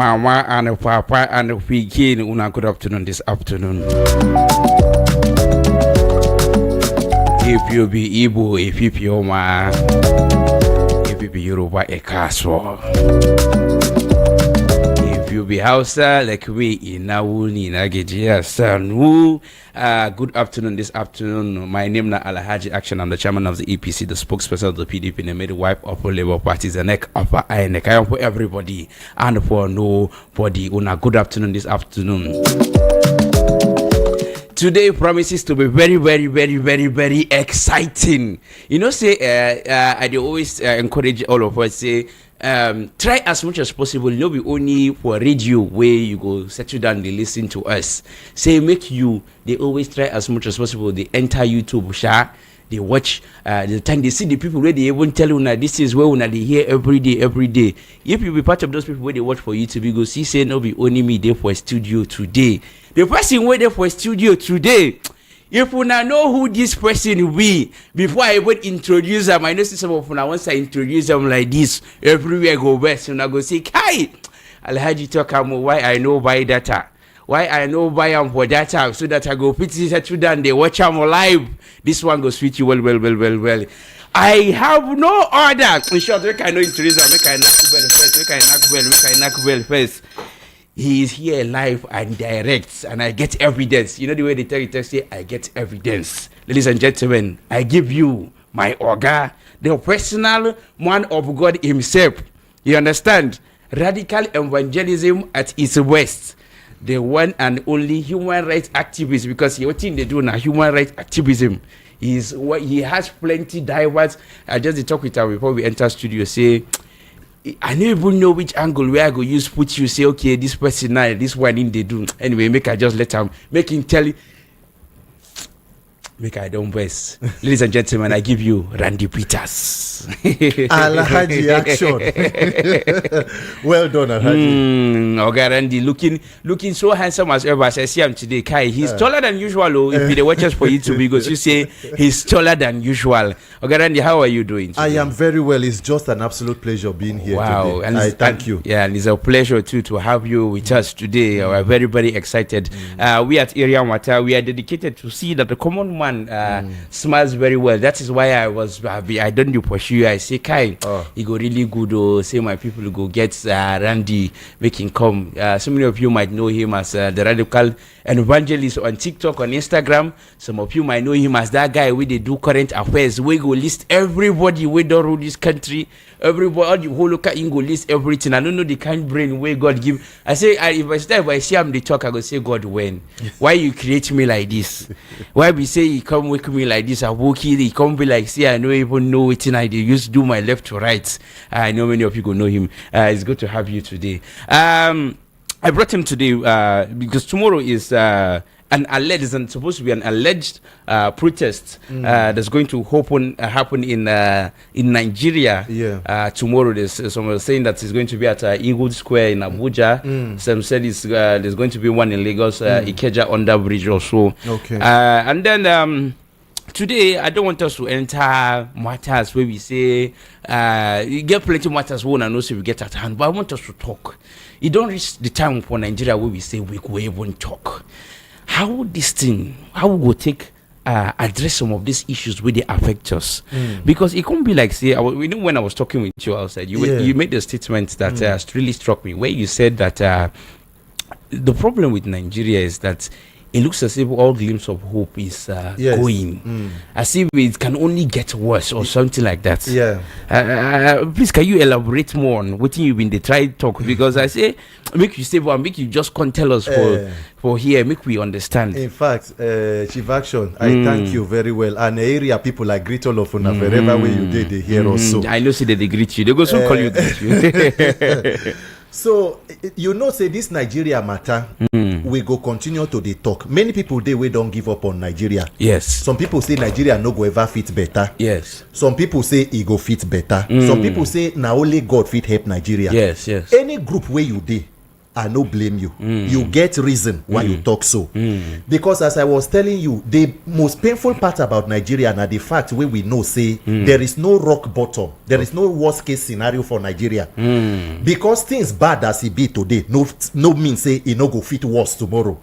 mama and papa and pikin. Una good afternoon this afternoon. If you be Igbo, if you be Oma, if you be Yoruba, a castle. If you be Hausa like we in Nawuni Nageji Sanu. Good afternoon this afternoon. My name is Alhaji Action. I'm the chairman of the EPC, the spokesperson of the PDP, and the midwife of the Labour Party, the neck of I neck. I am for everybody and for nobody. Good afternoon this afternoon. Today promises to be very, very, very, very, very exciting. You know, I always encourage all of us, try as much as possible, no be only for radio where you go settle down, they listen to us. They always try as much as possible, they enter YouTube, they watch, the time they see the people where they even tell you that this is where they hear every day. If you be part of those people where they watch for YouTube, you go see, say, no be only me there for studio today. The person waiting for studio today, if you know who this person will be, before I even introduce them, I know some of you once I introduce them like this, everywhere go west, and I go say, Kai, Alhaji talk why I know buy data. Why I know buy them for data, so that I go fit this to down, they watch them live. This one go sweet you well. I have no order. In short, make I know introduce them, make I knock bell first. He is here live and direct, and I get evidence. You know the way they tell you, say, I get evidence. Ladies and gentlemen, I give you my Oga, the personal man of God himself. You understand? Radical evangelism at its best. The one and only human rights activist, because what thing they do now, human rights activism. He has plenty diverse. I just talk with her before we enter studio, say, I don't even know which angle where I go use put you, say, okay, this person now, this one in they do. Anyway, make I just let him, make him tell you. Make I don't best. Ladies and gentlemen, I give you Randy Peters. Alhaji Action. Well done, Alhaji. Okay, Randy, looking so handsome as ever. As I see him today, Kai, he's taller than usual. If the watchers for YouTube, because you say he's taller than usual. Okay, Randy, how are you doing today? I am very well. It's just an absolute pleasure being here today. And I thank you. Yeah, and it's a pleasure too to have you with us today. We're very, very excited. We at Area Mata, we are dedicated to see that the common man smiles very well. That is why I don't pursue you. I say, Kai, he go really good. Say my people go get Randy, make him come. So many of you might know him as the radical evangelist on TikTok, on Instagram. Some of you might know him as that guy where they do current affairs. We go list everybody we don't rule this country. Everybody, all the whole local go list everything. I don't know the kind brain way God give. I say, if I see him they talk, I go say, God, when? Why you create me like this? Why we say he come wake me like this? I walk here, he come be like, see, I don't even know what I do. Used to do my left to right. I know many of you go know him. It's good to have you today. I brought him today because tomorrow is supposed to be an alleged protest that's going to happen in Nigeria. Yeah. Tomorrow, there's someone saying that it's going to be at Eagle Square in Abuja. Some said there's going to be one in Lagos, Ikeja under bridge also. Okay. And then today, I don't want us to enter matters where we say you get plenty of matters we and also we get at hand, but I want us to talk. You don't reach the time for Nigeria where we say we won't talk. How we go take address some of these issues where they affect us? Because it can't be like, say, when I was talking with you outside, you made a statement that really struck me, where you said that the problem with Nigeria is that it looks as if all glimpse of hope is going, as if it can only get worse or something like that. Yeah. Please, can you elaborate more on what you've been trying to talk? Because I say, make you stable and make you just can't tell us for here, make we understand. In fact, Chief Action, I thank you very well. And the area people like greet all of you wherever way you did, they hear also. I know, say that they greet you. They go soon call you greet you. So, say this Nigeria matter, we go continue to the talk. Many people, we don't give up on Nigeria. Yes. Some people say Nigeria no go ever fit better. Yes. Some people say it go fit better. Some people say now only God fit help Nigeria. Yes. Any group where you dey, I no blame you. You get reason why you talk so. Because as I was telling you, the most painful part about Nigeria na the fact where we know say there is no rock bottom. There is no worst case scenario for Nigeria. Because things bad as it be today, no mean say it no go fit worse tomorrow.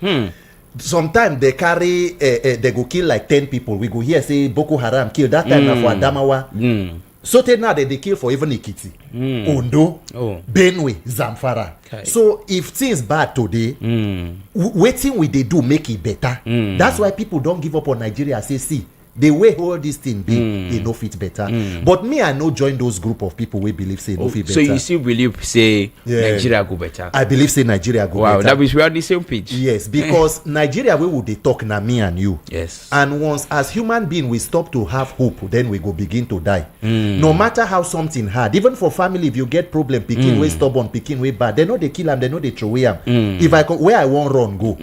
Sometimes they carry they go kill like 10 people. We go here say Boko Haram kill that time for Adamawa. So now they kill for even Ikiti, Ondo, Benue, Zamfara. Okay. So if things bad today, waiting we they do make it better. That's why people don't give up on Nigeria. Say, see, the way all this thing be, it no fit better. But me, I no join those group of people we believe say no fit better. So you still believe say Nigeria go better? I believe say Nigeria go better. Wow, that means we are on the same page. Yes, because Nigeria, we would they talk na me and you. Yes. And once as human being we stop to have hope, then we go begin to die. No matter how something hard, even for family, if you get problem, picking way stubborn, picking way bad, they know they kill them, they know they throw away them. If I where I want run go.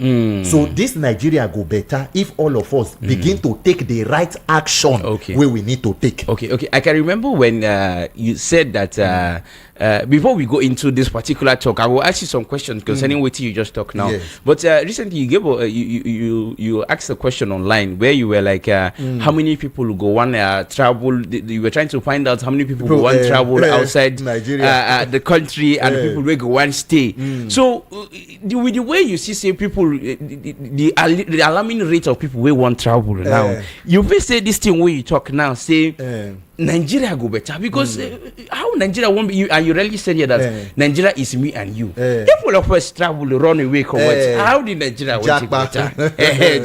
So this Nigeria go better if all of us begin to take the right action where we need to take. Okay. I can remember when you said that before we go into this particular talk, I will ask you some questions concerning what you just talked now. Yes. But recently you gave you asked a question online where you were like, how many people go want travel? You were trying to find out how many people go want travel outside Nigeria, the country, and people will go want stay. So with the way you see, say people, the alarming rate of people will want travel now. You will say this thing where you talk now, say. Nigeria go better because how Nigeria won't be you, and you really said here that Nigeria is me and you. People of us travel run away. How did Nigeria want to better?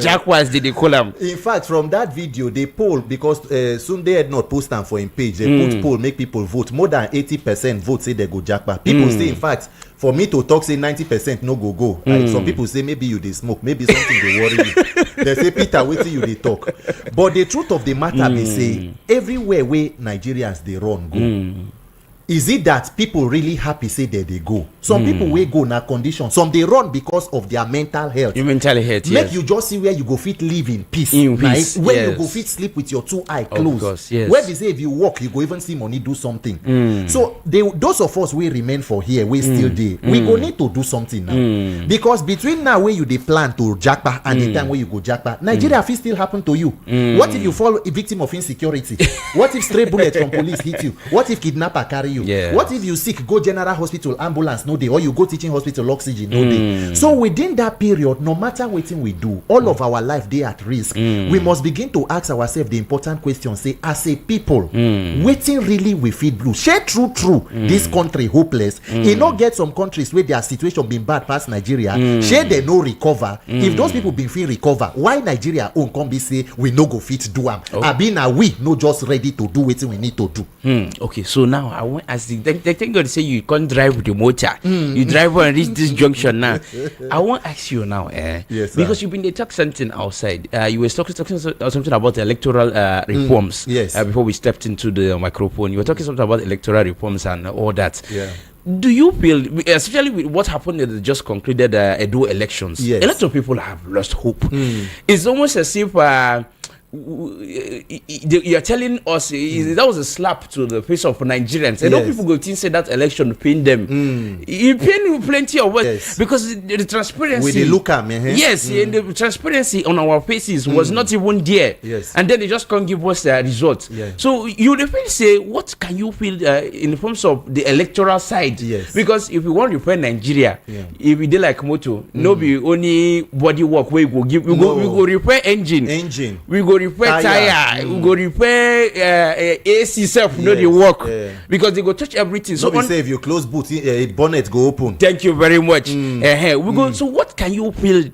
Jackwas did they call them? In fact, from that video, they poll because soon they had not post them for in page. They put poll make people vote. More than 80% vote say they go Jackpa. People say in fact. For me to talk, say 90% no go. Like some people say maybe you they smoke, maybe something they worry you. They say Peter, wait till you they talk. But the truth of the matter, they say everywhere where Nigerians they run go. Is it that people really happy say that they go? Some people will go na condition. Some they run because of their mental health. Your mental health, Make you just see where you go fit live in peace. Where you go fit sleep with your 2 eyes closed. Course, yes. Where they say if you walk, you go even see money do something. So those of us we remain for here, we still there. We go need to do something now. Because between now where you dey plan to Jackpa and the time where you go Jackpa, Nigeria fit still happen to you. What if you fall a victim of insecurity? What if stray bullet from police hit you? What if kidnapper carry you? What if you sick, go general hospital, ambulance no day, or you go teaching hospital, oxygen no day? So within that period, no matter what we do, all of our life they at risk. We must begin to ask ourselves the important question: say, as a people, waiting really we feel blue. Share true. This country hopeless. It not get some countries where their situation been bad past Nigeria. Share they no recover. If those people been feel recover, why Nigeria own come be say we no go fit do am? Abina we no just ready to do what we need to do. Okay, so now I want as the thank God say you can't drive with the motor. You drive and reach this junction now. I want to ask you now, yes, because you've been talking something outside. You were talking something about the electoral reforms. Yes. Before we stepped into the microphone, you were talking something about electoral reforms and all that. Yeah. Do you feel, especially with what happened in the just concluded Edo elections, a lot of people have lost hope. It's almost as if you're telling us that was a slap to the face of Nigerians. A lot of people go think say that election pain them. It pain plenty of work because the transparency. With the look at me, and the transparency on our faces was not even there. And then they just can't give us the results. So you definitely say, what can you feel in terms of the electoral side? Because if we want to repair Nigeria, if we do like moto, no be only body work we go give. We go repair engine. We go repair tire. We go repair AC self. No, they work because they go touch everything. So say if you close boot, bonnet go open. Thank you very much. We go. So what can you feel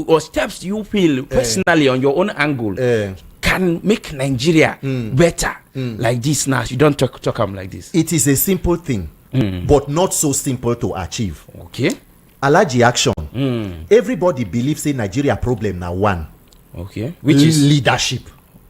or steps you feel personally on your own angle can make Nigeria better like this now? You don't talk like this. It is a simple thing, but not so simple to achieve. Okay. Allergy action. Everybody believes say Nigeria problem now one. Okay. Which is leadership.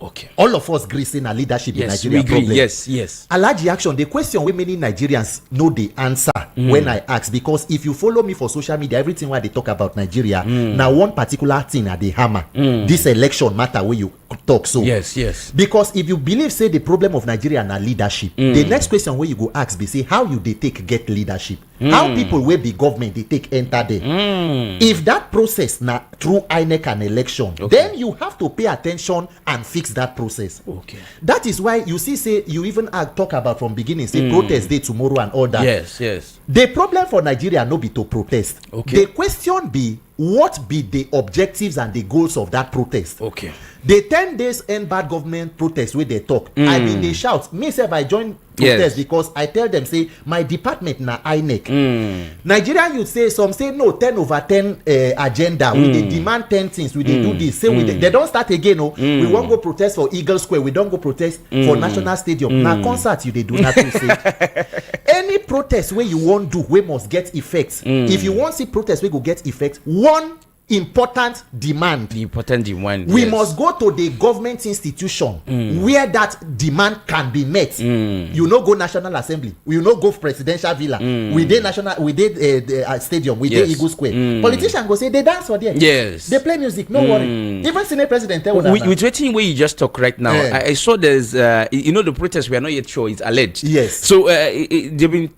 Okay. All of us agree saying a leadership in Yes, Nigeria we agree. problem. Yes. Alaji Action, the question wey many Nigerians know the answer when I ask, because if you follow me for social media, everything where they talk about Nigeria, now one particular thing at the hammer, this election matter where you talk so. Yes. Because if you believe say the problem of Nigeria na leadership, the next question where you go ask be say how you they take get leadership, how people will be government they take enter there. If that process na through INEC and election, then you have to pay attention and fix that process. Okay. That is why you see say you even talk about from beginning say protest day tomorrow and all that. Yes. The problem for Nigeria no be to protest. Okay. The question be what be the objectives and the goals of that protest. Okay. The 10 days end bad government protest where they talk. I mean they shout. Me say I join protest because I tell them say my department na INEC. Nigerian youth say some say no 10/10 agenda. We dey demand 10 things. We dey do this. Say they don't start again. Oh, we won't go protest for Eagle Square. We don't go protest for National Stadium. Now concert you they do nothing. Say any protest where you won't do, we must get effects. If you want see protest, we go get effects. One important demand. The important demand. We must go to the government institution where that demand can be met. You know, go National Assembly. You know, go presidential villa. We did national. We did stadium. We did Eagle Square. Politicians go say they dance for there. Yes. They play music. No worry. Even Senate President tell with waiting where you just talk right now. I saw there's you know the protest we are not yet sure it's alleged. Yes. So they've been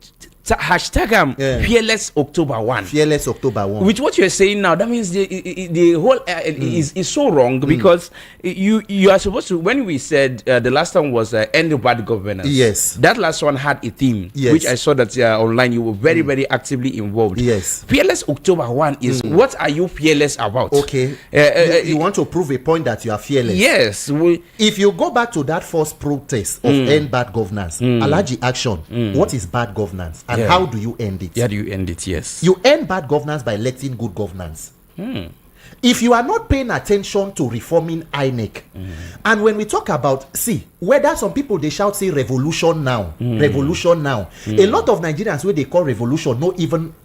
hashtag fearless October 1. Fearless October 1. With what you're saying now, that means the whole is so wrong because you are supposed to, when we said the last one was end bad governance. Yes. That last one had a theme, yes, which I saw that online you were very, very actively involved. Yes. Fearless October 1 is what are you fearless about? Okay. You want to prove a point that you are fearless. Yes. If you go back to that first protest of end bad governance, Alaji Action, what is bad governance? And how do you end it? How do you end it? Yes. You end bad governance by electing good governance. If you are not paying attention to reforming INEC, and when we talk about, see, whether some people they shout say revolution now, revolution now, a lot of Nigerians where they call revolution,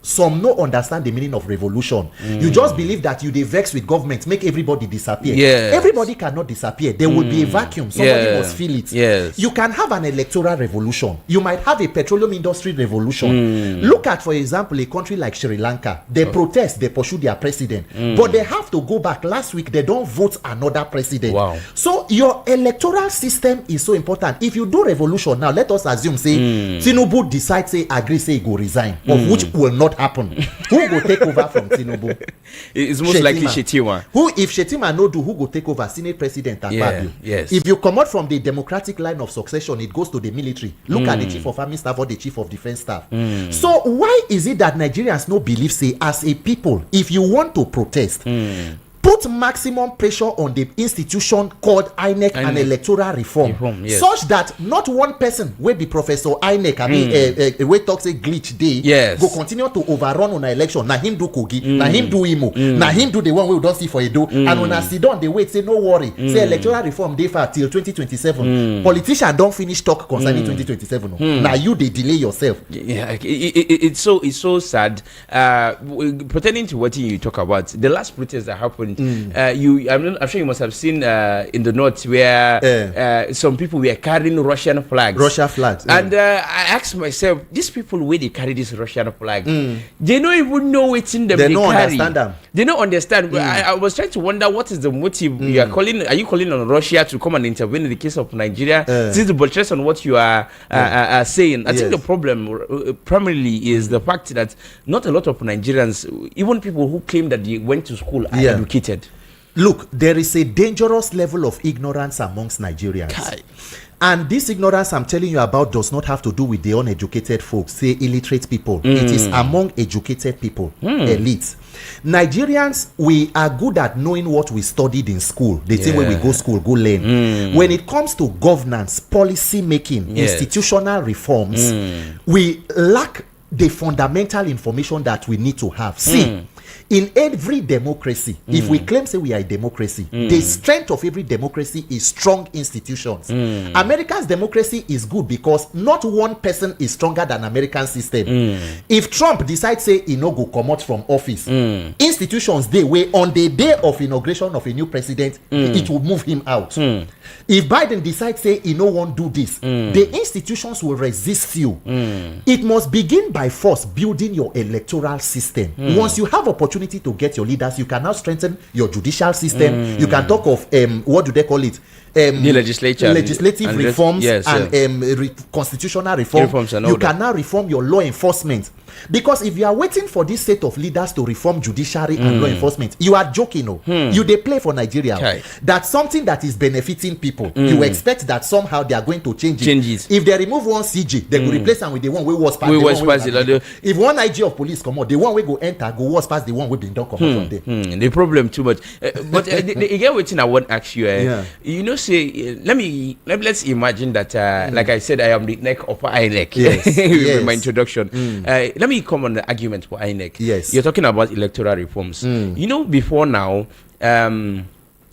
some no understand the meaning of revolution. You just believe that you they vex with government, make everybody disappear. Yes. Everybody cannot disappear. There will be a vacuum. Somebody must feel it. Yes. You can have an electoral revolution. You might have a petroleum industry revolution. Look at, for example, a country like Sri Lanka. They protest, they pursue their president, but they have to go back. Last week they don't vote another president. Wow. So your electoral system is so important. If you do revolution now, let us assume say Tinubu decide say agree say he go resign, of which will not happen. Who go take over from Tinubu? It's most likely Shetima. Who, if Shetima no do, who go take over? Senate President Akpabio. Yes. If you come out from the democratic line of succession, it goes to the military. Look at the chief of army staff or the chief of defense staff. So why is it that Nigerians no believe say as a people, if you want to protest, put maximum pressure on the institution called INEC and electoral reform, yes. such that not one person will be Professor INEC, I mean, we talk say glitch day, Yes. go continue to overrun on an election. Na him do Kogi, na him do Imo, na him do the one we don't see for Edo, and when I sit down, they wait, say no worry, say electoral reform day for till 2027. Politicians don't finish talk concerning 2027. Now you they delay yourself. Yeah, it's so sad. Pertaining to what you talk about, the last protest that happened, I'm sure you must have seen in the north where some people were carrying Russian flags. Russia flags. And I asked myself, these people where they carry this Russian flag, they don't even know what's in them. They don't carry. understand them. They don't understand. I was trying to wonder what is the motive. You are calling? Are you calling on Russia to come and intervene in the case of Nigeria? This is the buttress on what you are saying. I think the problem primarily is the fact that not a lot of Nigerians, even people who claim that they went to school, are educated. Look, there is a dangerous level of ignorance amongst Nigerians. Kai. And this ignorance I'm telling you about does not have to do with the uneducated folks, say illiterate people. It is among educated people, elites. Nigerians, we are good at knowing what we studied in school. They say when we go school, go learn. When it comes to governance, policy making, institutional reforms, we lack the fundamental information that we need to have. See, In every democracy, if we claim say we are a democracy, the strength of every democracy is strong institutions. America's democracy is good because not one person is stronger than American system. If Trump decides say he no go come out from office, institutions they way on the day of inauguration of a new president, it will move him out. If Biden decides say he no want do this, the institutions will resist you. It must begin by first building your electoral system. Once you have opportunity to get your leaders, you can now strengthen your judicial system. You can talk of what do they call it? The legislative reforms and constitutional reforms. You can now reform your law enforcement. Because if you are waiting for this set of leaders to reform judiciary and law enforcement, you are joking. You they play for Nigeria. Okay. That's something that is benefiting people. You expect that somehow they are going to change it. If they remove one CG, they will replace them with the one we was past. If one IG of police come out, the one we go enter go was past the one we been done come out from there. The problem too much. But again, waiting I want to ask you. You know, say let's imagine that like I said, I am the neck of INEC. Yes. My introduction. Let me come on the argument for INEC. Yes. You're talking about electoral reforms. You know, before now,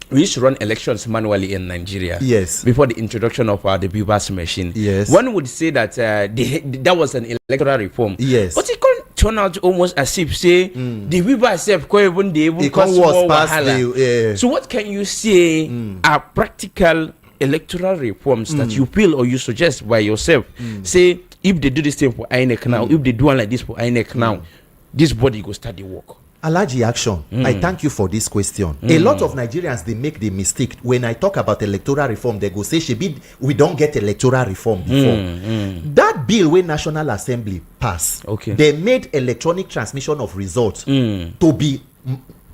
we used to run elections manually in Nigeria. Yes. Before the introduction of the BVAS machine. Yes. One would say that that was an electoral reform. Yes. But it can't turn out almost as if say the BVAS self can't even cause more wahala. So what can you say are practical electoral reforms that you feel or you suggest by yourself? Say if they do this thing for INEC now, if they do one like this for INEC now, this body go start the work. Alaji Action, I thank you for this question. A lot of Nigerians, they make the mistake. When I talk about electoral reform, they go say, we don't get electoral reform before. That bill when National Assembly passed, they made electronic transmission of results to be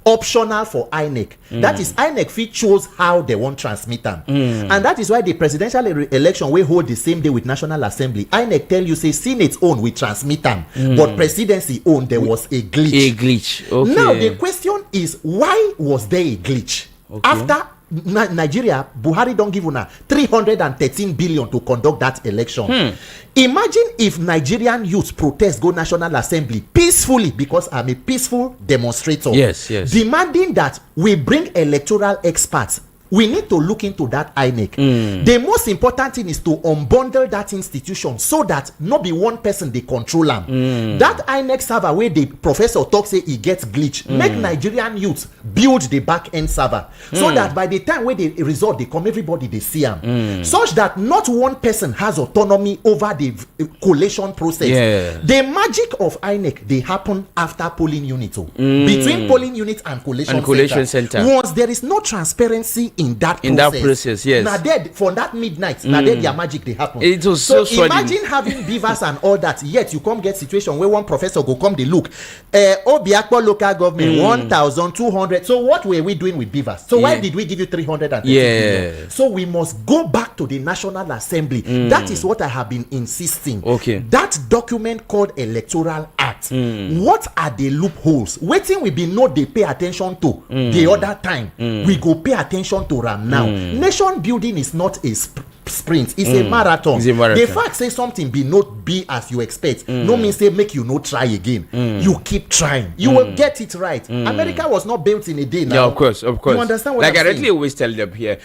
optional for INEC. That is, INEC fit chose how they want transmit them. And that is why the presidential election we hold the same day with National Assembly. INEC tell you say Senate own we transmit them, but presidency own there was a glitch. Now the question is, why was there a glitch? After Nigeria, Buhari don't give una 313 billion to conduct that election. Imagine if Nigerian youth protest go National Assembly peacefully, because I'm a peaceful demonstrator. Yes. Demanding that we bring electoral experts. We need to look into that INEC. The most important thing is to unbundle that institution so that not be one person they control them. That INEC server where the professor talks say he gets glitch. Make Nigerian youths build the back end server so that by the time where the result they come, everybody they see them. Such that not one person has autonomy over the collation process. The magic of INEC they happen after polling unit. Between polling unit and collation center. Once there is no transparency in that process, yes. Now dead for that midnight, now dead their magic they happen. It was so imagine having beavers and all that, yet you come get situation where one professor go come they look. Obiakpo local government 1,200. So what were we doing with beavers? So why did we give you 330 million? So we must go back to the National Assembly. That is what I have been insisting. That document called Electoral Act. What are the loopholes? Waiting we be not they pay attention to the other time. We go pay attention to them now. Nation building is not a sprint, it's a marathon. The fact say something be not be as you expect no means say make you not try again. You keep trying, you will get it right. America was not built in a day now. Yeah, of course. You understand what like I'm I directly always tell them here.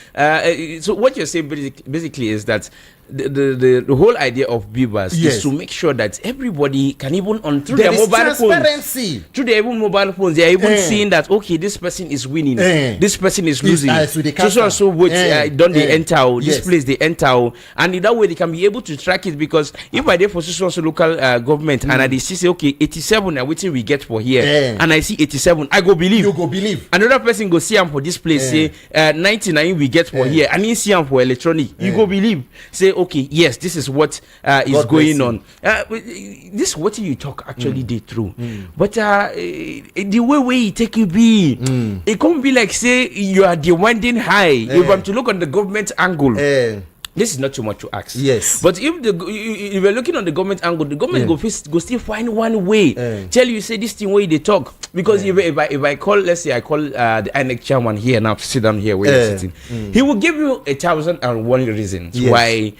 So what you're saying basically is that the whole idea of Beavers is to make sure that everybody can even on through their mobile phones, through their even mobile phones, they are even seeing that this person is winning, this person is losing, so what don't they enter this place they enter, and in that way they can be able to track it. Because if I there for so local government and I see 87 now waiting we get for here, and I see 87, I go believe, you go believe another person go see them for this place, say 99 we get for here, and he see them for electronic, you go believe, say yes, this is what is going on. This what you talk actually they true, but the way you take it be, it can't be like say you are the winding high. If I'm to look on the government angle, this is not too much to ask. Yes. But if you're looking on the government angle, the government go still find one way. Tell you say this thing way they talk. Because if I call, let's say I call the INEC chairman here now to sit down here where you're sitting, he will give you 1,001 reasons why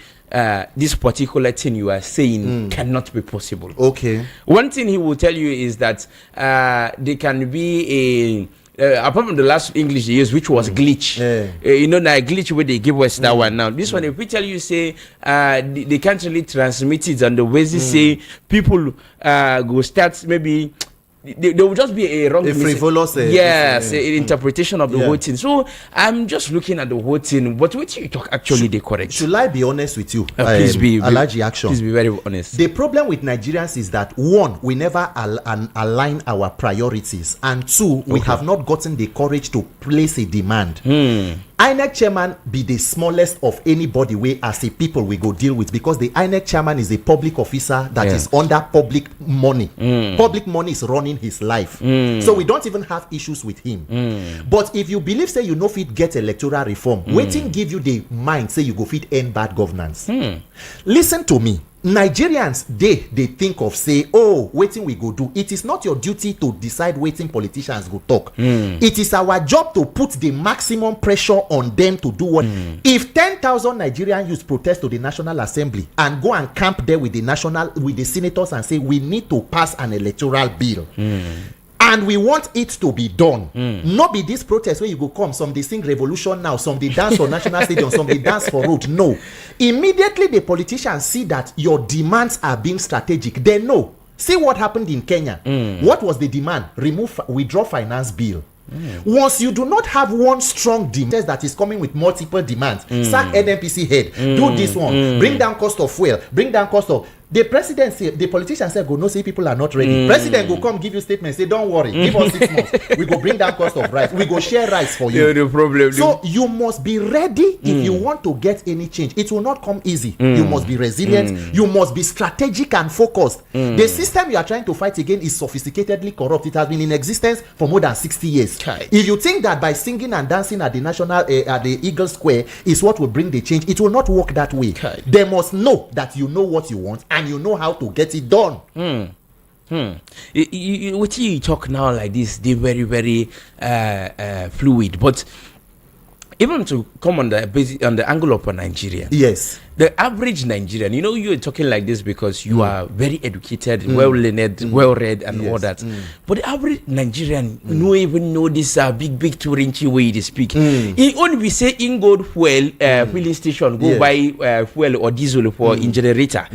this particular thing you are saying cannot be possible. Okay. One thing he will tell you is that there can be apart from the last English they used, which was glitch. You know, that glitch where they give us that one now. This one, if we tell you, say, they can't really transmit it on the basis, say, people go start maybe. There will just be a wrong, frivolous, interpretation of the whole thing. So I'm just looking at the whole thing. But what you talk actually the correct? Should I be honest with you? Please be Alaji Action. Please be very honest. The problem with Nigerians is that one, we never align our priorities, and two, we have not gotten the courage to place a demand. INEC chairman be the smallest of anybody we as a people we go deal with, because the INEC chairman is a public officer that is under public money. Public money is running his life. So we don't even have issues with him. But if you believe, say, you know fit get electoral reform, waiting give you the mind, say you go fit end bad governance. Listen to me. Nigerians, they think of, say, oh, waiting we go do. It is not your duty to decide waiting politicians go talk. It is our job to put the maximum pressure on them to do what. If 10,000 Nigerian youths protest to the National Assembly and go and camp there with the senators and say we need to pass an electoral bill, and we want it to be done. Not be this protest where you go come, some they sing revolution now, some they dance for national stadium, some they dance for road. No. Immediately the politicians see that your demands are being strategic. They know. See what happened in Kenya. What was the demand? Withdraw finance bill. Once you do not have one strong demand that is coming with multiple demands, sack NNPC head, do this one, bring down cost of fuel, bring down cost of. The president say, the politician said, go no, say people are not ready. President go come give you statement, say don't worry, give us 6 months. We go bring down cost of rice. We go share rice for you. No problem. So you must be ready if you want to get any change. It will not come easy. You must be resilient. You must be strategic and focused. The system you are trying to fight against is sophisticatedly corrupt. It has been in existence for more than 60 years. If you think that by singing and dancing at the national at the Eagle Square is what will bring the change, it will not work that way. They must know that you know what you want and you know how to get it done. What you talk now like this, they're very, very fluid. But even to come on the angle of Nigeria, yes, the average Nigerian, you know, you're talking like this because you are very educated, well-learned, well-read, and all that. But the average Nigerian no even know this big tourinchi way they speak. He only be say in gold fuel filling station go buy fuel or diesel for in generator.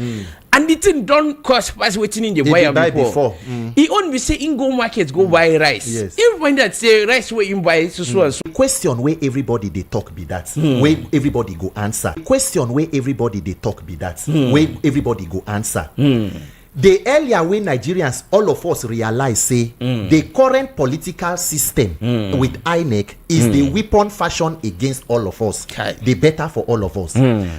And the thing don't cost pass waiting in the buy before. He only say in go market go buy rice. Yes. Even when that say rice where you buy so and so. Question where everybody they talk be that. Where everybody go answer. Question where everybody they talk be that. Where everybody go answer. The earlier way Nigerians, all of us realize, say, the current political system with INEC is the weapon fashion against all of us. The better for all of us.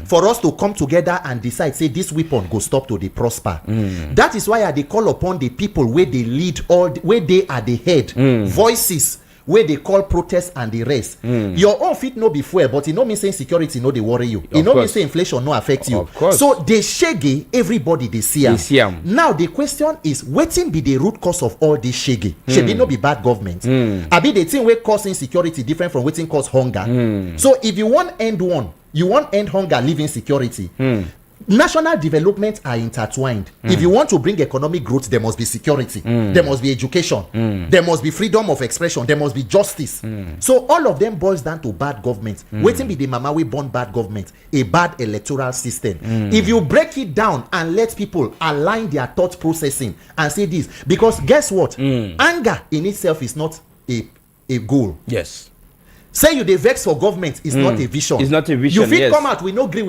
For us to come together and decide, say, this weapon go stop to the prosper. That is why they call upon the people where they lead, where they are the head, voices, where they call protests and the rest. Your own fit no be fuel, but it no mean say insecurity no they worry you. It no mean say inflation no affect you. So they shaggy, everybody they see them. Now the question is, wetin be the root cause of all this shaggy? Should no be bad government? Abi the thing wey cause insecurity different from wetin cause hunger? So if you want end one, you want end hunger, live insecurity. National development are intertwined. If you want to bring economic growth, there must be security, there must be education, there must be freedom of expression, there must be justice. So all of them boils down to bad government. Waiting be the mama we born bad government, a bad electoral system. If you break it down and let people align their thought processing and say this, because guess what? Anger in itself is not a goal. Yes. Say you dey vex for government is not a vision. It's not a vision. You fit come out, we no gree.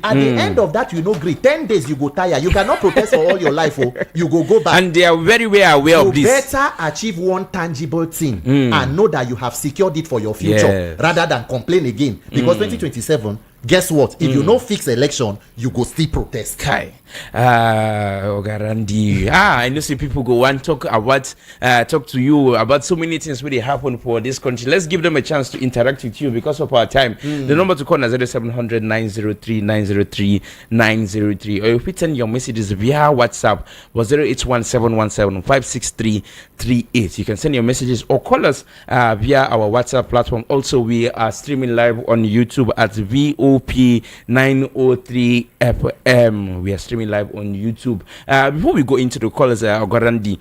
At the end of that, you no gree. 10 days you go tire. You cannot protest for all your life. You go back. And they are very well aware of this. You better achieve one tangible thing and know that you have secured it for your future rather than complain again. Because 2027, guess what? If you no fix election, you go still protest. Ogarandi. I know some people go and talk to you about so many things really happen for this country. Let's give them a chance to interact with you because of our time. The number to call is 0700 903 903 903. Or if you send your messages via WhatsApp was 0817175638. You can send your messages or call us via our WhatsApp platform. Also, we are streaming live on YouTube at VO OP 903 FM. We are streaming live on YouTube. Before we go into the callers, Ogorandi,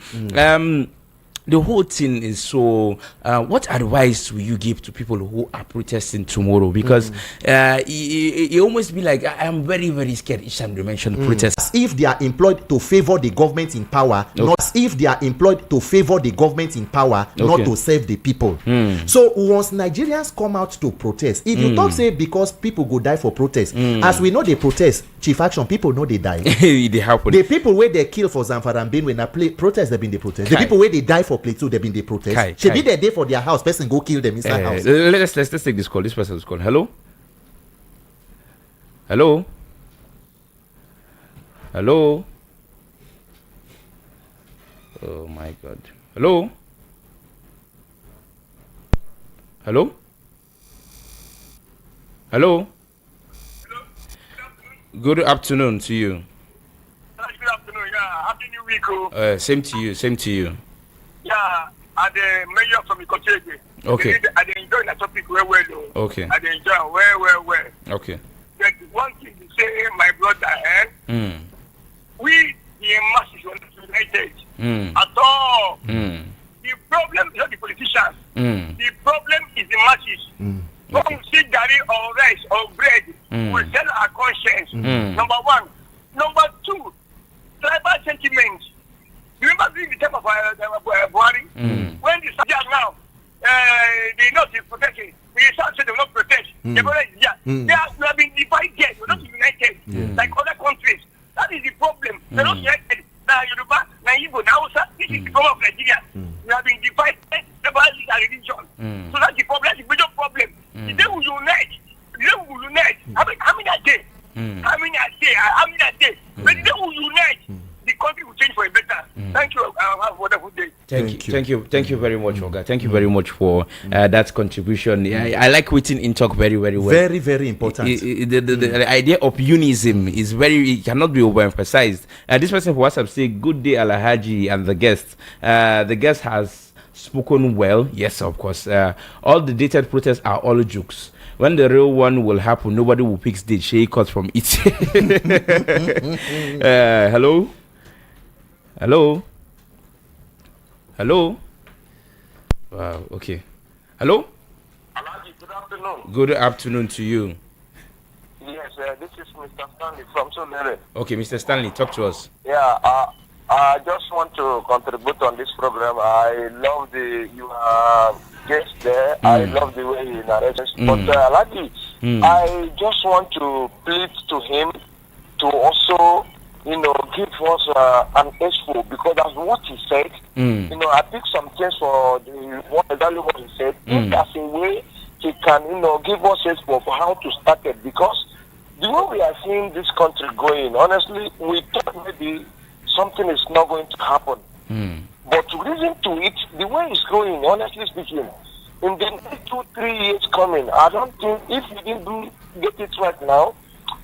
the whole thing is so. What advice will you give to people who are protesting tomorrow? Because it almost be like I am very, very scared each time they mention protest. As if they are employed to favor the government in power, not as if they are employed to favor the government in power, not to serve the people. So once Nigerians come out to protest, if you talk say because people go die for protest, as we know they protest, chief action people know they die. They happen. The people where they kill for Zamfara and Benue na protest, they been the protest. The people where they die for Plateau, they been the protest. Should be the day for their house, person go kill them inside house. Let's take this call. This person's call. Hello. Hello. Hello. Oh my God. Hello. Hello. Hello. Good afternoon to you. Good afternoon. Yeah, happy new week. Same to you. Same to you. Yeah, and the mayor from Ikochege. Okay. I enjoy that topic well. Okay. I enjoy well. Okay. But one thing to say, my brother, we the masses were not united at all. The problem is not the politicians. The problem is the masses. Don't see gari or rice or bread. We sell our conscience. Number one. Number two, tribal sentiment. Remember during the time of Buhari, when the soldiers now, they not protecting, we start saying they will not protect. They have been divided, we're not united, like other countries. That is the problem. They're not united. Now Yoruba, now Igbo, now Hausa, this is the problem of Nigeria. We have been divided about religion. So that's the problem, that's the major problem. The day we unite, how many a day? How many a day? But the day we unite, the country will change for a better. Thank you. Have a wonderful day. Thank you very much, Oga. Thank you very much for that contribution. I like waiting in talk very, very well. Very, very important. The idea of unism is it cannot be overemphasized. This person for WhatsApp say, "Good day, Alhaji and the guest." The guest has spoken well. Yes, of course. All the dated protests are all jokes. When the real one will happen, nobody will pick the shade cut from it. Hello. Wow. Okay. Hello. Alhaji, good afternoon. Good afternoon to you. Yes, this is Mr. Stanley from Solere. Okay, Mr. Stanley, talk to us. Yeah, I just want to contribute on this program. I love you guest there. I love the way he narrates. But Alhaji, I just want to plead to him to also, give us an expo, because that's what he said. I picked some things for exactly what he said. If that's a way he can, give us expo for how to start it, because the way we are seeing this country going, honestly, we thought maybe something is not going to happen. But to reason to it, the way it's going, honestly speaking, in the next 2-3 years coming, I don't think, if we didn't get it right now,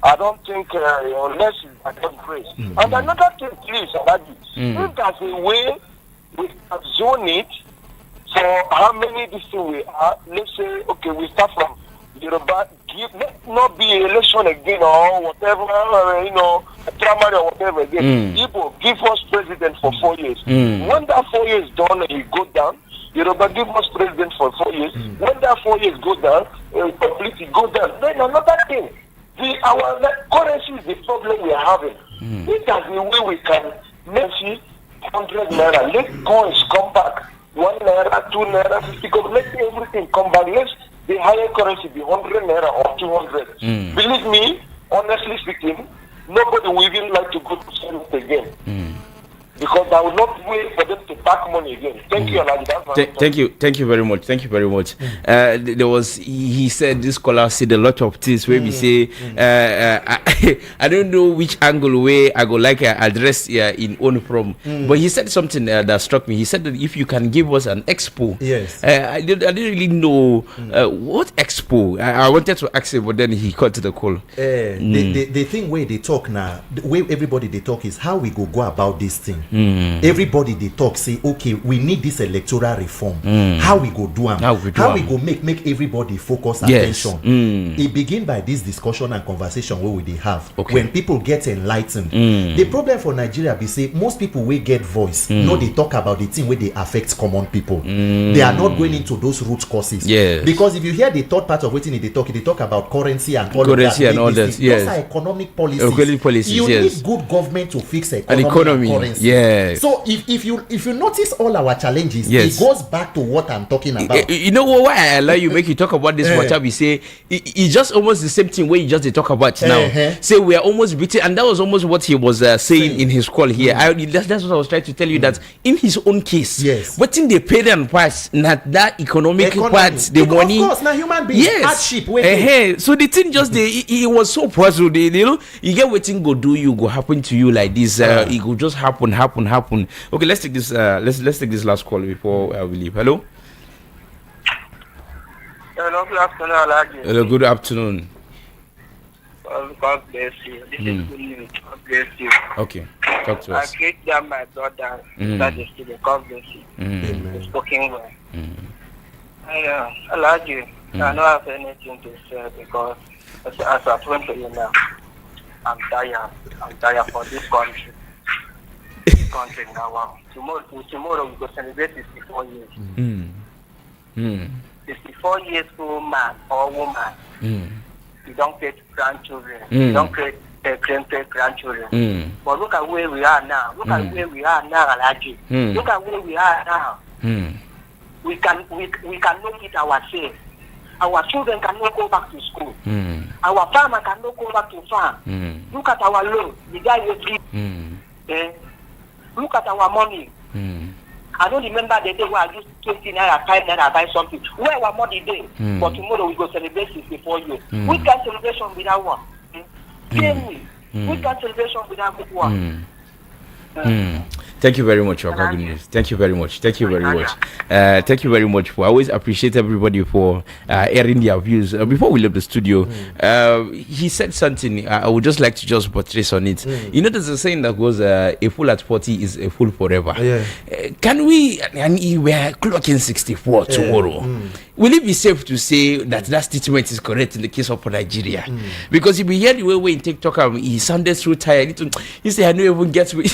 I don't think unless it's by God's grace. And another thing, please, Alhaji, if there's a way we can zone it for how many this thing we are, let's say, okay, we start from Yoruba, let not be election again or whatever, primary or whatever again. People give us president for 4 years. When that 4 years done and you go down, Yoruba give us president for 4 years. When that 4 years go down, completely go down. Then another thing. Our currency is the problem we are having. If there's a way we can make 100 naira, let coins come back. 1 naira, 2 naira, 50, let everything come back. Let the higher currency be 100 naira or 200. Believe me, honestly speaking, nobody will even like to go to service again. Because I will not wait for them to pack money again. Thank you, Alhaji. Thank you very much. There was he said this caller said a lot of things where we say I don't know which angle way I go like address in own from, but he said something that struck me. He said that if you can give us an expo. Yes. I didn't really know what expo. I wanted to ask him, but then he cut to the call. The thing where they talk now, the way everybody they talk is how we go about this thing. Everybody they talk say, okay, we need this electoral reform. How we go do am? How we go make everybody focus attention? It begin by this discussion and conversation where we dey have. When people get enlightened, the problem for Nigeria be say most people wey get voice no dey talk about the thing where they affect common people. They are not going into those root causes. Because if you hear the third part of wetin they talk about currency and all of that. And all that. Those are economic policies. You need good government to fix economy and currency. So if you notice all our challenges, it goes back to what I'm talking about. You know why I allow you make you talk about this water? We say it's just almost the same thing where you just they talk about now. Say we are almost beating, and that was almost what he was saying in his call here. That's what I was trying to tell you, that in his own case, what thing they paid and price, not that economic part, the money. Of course, now human beings hardship. So the thing just he was so puzzled. You get what thing go do you go happen to you like this. It will just happen. Okay, let's take this. Let's take this last call before we leave. Hello. Hello, good afternoon, Alhaji. Hello, good afternoon. God bless you. This is good news. God bless you. Okay, talk to us. I greet them, my brother. That is to the God bless you. He's spoken well. Alhaji, I don't have anything to say because as I told you now, I'm tired for this country. Now. Wow. Tomorrow we go celebrate 64 years. 64 years old man or woman. You don't get grandchildren. You don't get grandchildren. But look at where we are now. Alhaji. Look at where we are now. We cannot eat ourselves. Our children cannot go back to school. Our farmer cannot go back to farm. Look at our loan. The guy will sleep. Look at our money. I don't remember the day where I used 20 naira, 5 naira, buy something. Where our money day? But tomorrow we go celebrate 64 years. We can celebration without one. Tell me. We can celebration without good one. Thank you very much, Oga. Good news. Thank you very much. Thank you very much. For I always appreciate everybody for airing their views. Before we leave the studio, he said something. I would just like to just buttress on it. You know, there's a saying that goes, "A fool at 40 is a fool forever." Can we? And we are clocking 64 tomorrow. Will it be safe to say that statement is correct in the case of Nigeria? Because if we hear the way in TikTok, he sounded so tired. He said, "I don't even get me."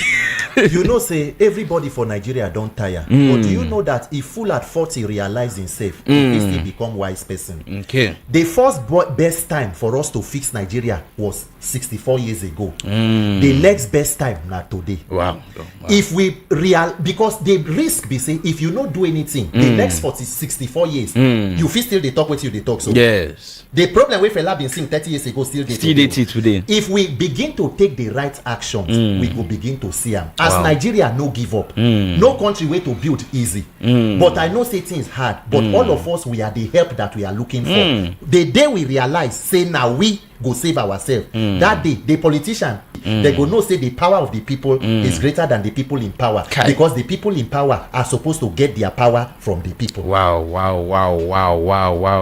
You know, say everybody for Nigeria don't tire. But do you know that if fool at 40 realize himself, he still become wise person? Okay. The first best time for us to fix Nigeria was 64 years ago. The next best time now today. Wow. If we because the risk be say if you not do anything, the next 64 years, you feel still they talk with you they talk. So yes. The problem with fella been seen 30 years ago still today. If we begin to take the right actions, we will begin to see them. As Nigeria no give up. No country way to build easy. But I know say things hard. But all of us we are the help that we are looking for. The day we realize say now we go save ourselves. That day the politician they go know say the power of the people is greater than the people in power. Because the people in power are supposed to get their power from the people. Wow.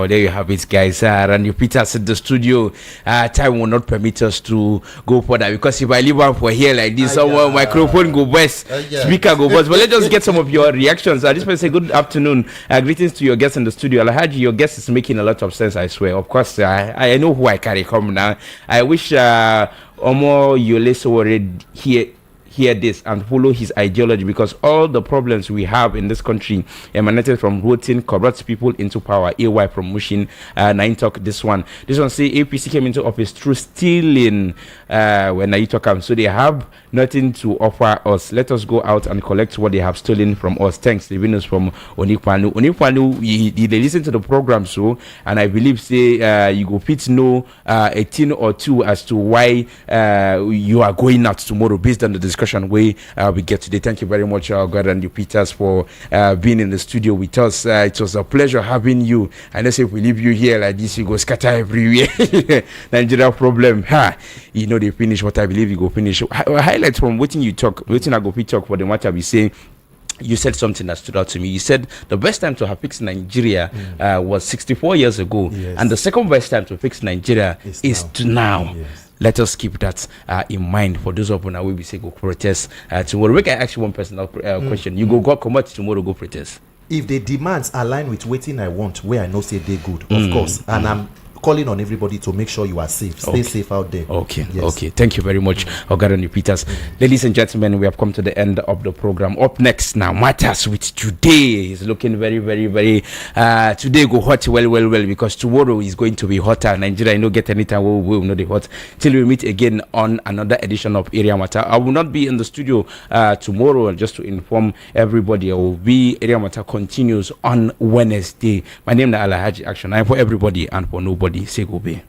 There you have it, guys. Randy Peters in the studio. Time will not permit us to go further because if I leave one for here like this, someone microphone go bust, speaker go bust. But let's just get some of your reactions. This person say good afternoon. Greetings to your guests in the studio. Alhaji, your guest is making a lot of sense, I swear. Of course, I know who I carry come now. I wish Omo Yole already hear this and follow his ideology because all the problems we have in this country emanated from voting corrupt people into power. AY from Mushin, Nine Talk. This one say APC came into office through stealing when Nine Talk so they have nothing to offer us. Let us go out and collect what they have stolen from us. Thanks. The winners from Onipanu, they listen to the program so and I believe say you go fit know a thing or two as to why you are going out tomorrow based on the discussion we get today. Thank you very much, God and you Peters, for being in the studio with us. It was a pleasure having you. And let's say if we leave you here like this, you go scatter everywhere. Nigeria problem. You know they finish what I believe you go finish. Highlights from waiting you talk, waiting I go talk for the matter we say. You said something that stood out to me. You said the best time to have fixed Nigeria was 64 years ago, and the second best time to fix Nigeria is to now. let us keep that in mind for those of us who will be say go protest tomorrow. We can ask you one personal question. You go come out tomorrow, go protest. If the demands align with waiting I want, where I know say they good, of course, and I'm calling on everybody to make sure you are safe. Stay safe out there. Okay. Thank you very much, Ogadoni Peters. Ladies and gentlemen, we have come to the end of the program. Up next now, matters with today is looking very, very, very. Today go hot, well, because tomorrow is going to be hotter. Nigeria, know get anytime we will not be hot till we meet again on another edition of Area Matter. I will not be in the studio tomorrow, just to inform everybody. I will be Area Matter continues on Wednesday. My name is Alhaji Action. I'm for everybody and for nobody. Say go be.